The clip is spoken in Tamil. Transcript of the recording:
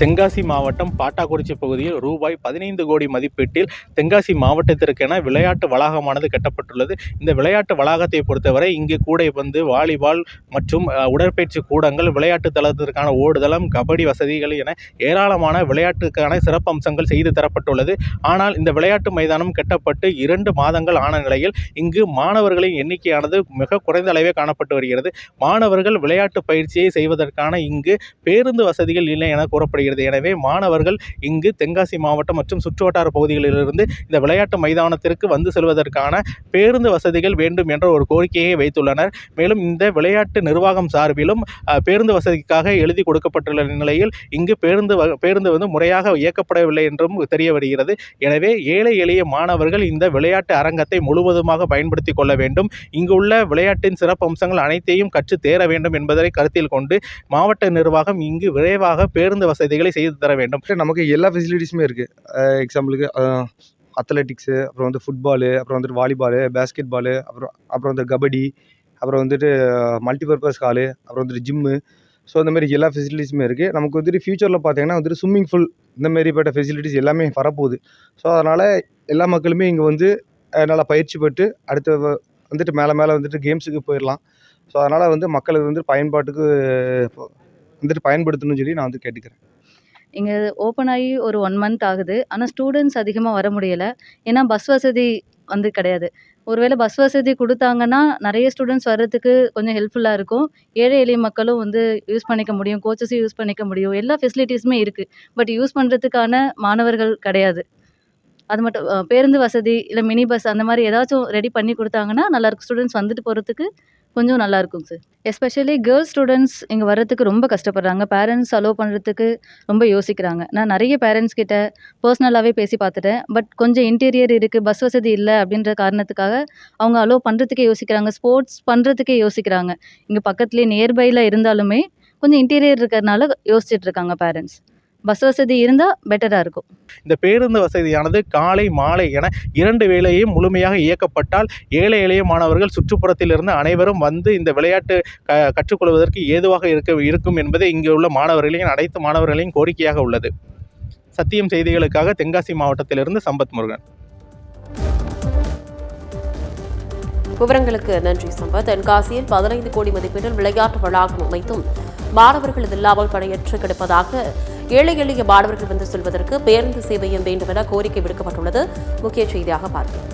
தென்காசி மாவட்டம் பாட்டாக்குறிச்சி பகுதியில் ரூபாய் 15 கோடி மதிப்பீட்டில் தென்காசி மாவட்டத்திற்கென விளையாட்டு வளாகமானது கட்டப்பட்டுள்ளது. இந்த விளையாட்டு வளாகத்தை பொறுத்தவரை இங்கு கூடைப்பந்து, வாலிபால் மற்றும் உடற்பயிற்சி கூடங்கள், விளையாட்டு தளத்திற்கான ஓடுதளம், கபடி வசதிகள் என ஏராளமான விளையாட்டுக்கான சிறப்பு அம்சங்கள் செய்து தரப்பட்டுள்ளது. ஆனால் இந்த விளையாட்டு மைதானம் கட்டப்பட்டு 2 மாதங்கள் ஆன நிலையில் இங்கு மாணவர்களின் எண்ணிக்கையானது மிக குறைந்த அளவே காணப்பட்டு வருகிறது. மாணவர்கள் விளையாட்டு பயிற்சியை செய்வதற்கான இங்கு பேருந்து வசதிகள் இல்லை என கூறப்படுகிறது. எனவே மாணவர்கள் இங்கு தென்காசி மாவட்டம் மற்றும் சுற்றுவட்டார பகுதிகளிலிருந்து இந்த விளையாட்டு மைதானத்திற்கு வந்து செல்வதற்கான பேருந்து வசதிகள் வேண்டும் என்ற ஒரு கோரிக்கையை வைத்துள்ளனர். மேலும் இந்த விளையாட்டு நிர்வாகம் சார்பிலும் பேருந்து வசதிக்காக எழுதி கொடுக்கப்பட்டுள்ள நிலையில் இங்கு பேருந்து வந்து முறையாக இயக்கப்படவில்லை என்றும் தெரிய வருகிறது. எனவே ஏழை எளிய மாணவர்கள் இந்த விளையாட்டு அரங்கத்தை முழுவதுமாக பயன்படுத்திக் கொள்ள வேண்டும். இங்கு உள்ள விளையாட்டின் சிறப்பு அம்சங்கள் அனைத்தையும் கற்று தேர வேண்டும் என்பதை கருத்தில் கொண்டு மாவட்ட நிர்வாகம் இங்கு விரைவாக பேருந்து வசதிகளை செய்து தர வேண்டும். நமக்கு எல்லா ஃபெசிலிட்டிஸுமே இருக்குது. எக்ஸாம்பிளுக்கு அத்லெட்டிக்ஸு, அப்புறம் வந்து ஃபுட்பாலு, அப்புறம் வந்துட்டு வாலிபாலு, பேஸ்கெட் பாலு, அப்புறம் வந்து கபடி, அப்புறம் வந்துட்டு மல்டிபர்பஸ் ஹாலு, அப்புறம் வந்துட்டு ஜிம்மு. ஸோ இந்த மாதிரி எல்லா ஃபெசிலிட்டிஸுமே இருக்குது. நமக்கு வந்துட்டு ஃப்யூச்சரில் பார்த்தீங்கன்னா வந்துட்டு ஸ்விம்மிங் பூல் இந்த மாதிரிப்பட்ட ஃபெசிலிட்டிஸ் எல்லாமே வரப்போகுது. ஸோ அதனால் எல்லா மக்களுமே இங்கே வந்து நல்லா பயிற்சி பெற்று அடுத்து வந்துட்டு மேலே வந்துட்டு கேம்ஸுக்கு போயிடலாம். ஸோ அதனால் வந்து மக்களுக்கு வந்து பயன்பாட்டுக்கு வந்துட்டு பயன்படுத்தணும்னு சொல்லி நான் வந்து கேட்டுக்கிறேன். இங்கே ஓப்பன் ஆகி ஒரு 1 மந்த் ஆகுது. ஆனால் ஸ்டூடெண்ட்ஸ் அதிகமாக வர முடியலை. ஏன்னா பஸ் வசதி வந்து கிடையாது. ஒருவேளை பஸ் வசதி கொடுத்தாங்கன்னா நிறைய ஸ்டூடெண்ட்ஸ் வர்றதுக்கு கொஞ்சம் ஹெல்ப்ஃபுல்லாக இருக்கும். ஏழை எளிய மக்களும் வந்து யூஸ் பண்ணிக்க முடியும், கோச்சஸும் யூஸ் பண்ணிக்க முடியும். எல்லா ஃபெசிலிட்டிஸுமே இருக்குது. பட் யூஸ் பண்ணுறதுக்கான மாணவர்கள் கிடையாது. அது மட்டும் பேருந்து வசதி இல்லை மினி பஸ் அந்த மாதிரி ஏதாச்சும் ரெடி பண்ணி கொடுத்தாங்கன்னா நல்லாயிருக்கும். ஸ்டூடெண்ட்ஸ் வந்துட்டு போகிறதுக்கு கொஞ்சம் நல்லாயிருக்குங்க சார். எஸ்பெஷலி கேர்ள்ஸ் ஸ்டூடெண்ட்ஸ் இங்கே வர்றதுக்கு ரொம்ப கஷ்டப்படுறாங்க. பேரண்ட்ஸ் அலோவ் பண்ணுறதுக்கு ரொம்ப யோசிக்கிறாங்க. நான் நிறைய பேரண்ட்ஸ் கிட்ட பர்சனலாகவே பேசி பார்த்துட்டேன். பட் கொஞ்சம் இன்டீரியர் இருக்குது, பஸ் வசதி இல்லை அப்படின்ற காரணத்துக்காக அவங்க அலோவ் பண்ணுறதுக்கே யோசிக்கிறாங்க. ஸ்போர்ட்ஸ் பண்ணுறதுக்கே யோசிக்கிறாங்க. இங்கே பக்கத்துலேயே நியர்பையில் இருந்தாலுமே கொஞ்சம் இன்டீரியர் இருக்கிறதுனால யோசிச்சுட்டு இருக்காங்க பேரண்ட்ஸ். பஸ் வசதி இருந்தால் பெட்டராக இருக்கும். இந்த பேருந்து வசதியானது காலை மாலை என 2 வேளையும் முழுமையாக இயக்கப்பட்டால் ஏழை எளிய மாணவர்கள் சுற்றுப்புறத்திலிருந்து அனைவரும் வந்து இந்த விளையாட்டு கற்றுக்கொள்வதற்கு ஏதுவாக இருக்கும் என்பது இங்கே உள்ள மாணவர்களின் அனைத்து மாணவர்களின் கோரிக்கையாக உள்ளது. சத்தியம் செய்திகளுக்காக தென்காசி மாவட்டத்திலிருந்து சம்பத் முருகன். விவரங்களுக்கு நன்றி சம்பத். தென்காசியில் 15 கோடி மதிப்பீட்டில் விளையாட்டு வளாகம் அமைத்தும் மாணவர்கள் இல்லாமல் பணியற்று கிடப்பதாக ஏழை எளிய மாணவர்கள் வந்து செல்வதற்கு பேருந்து சேவையும் வேண்டும் என கோரிக்கை விடுக்கப்பட்டுள்ளது. முக்கிய செய்தியாக பார்க்கிறோம்.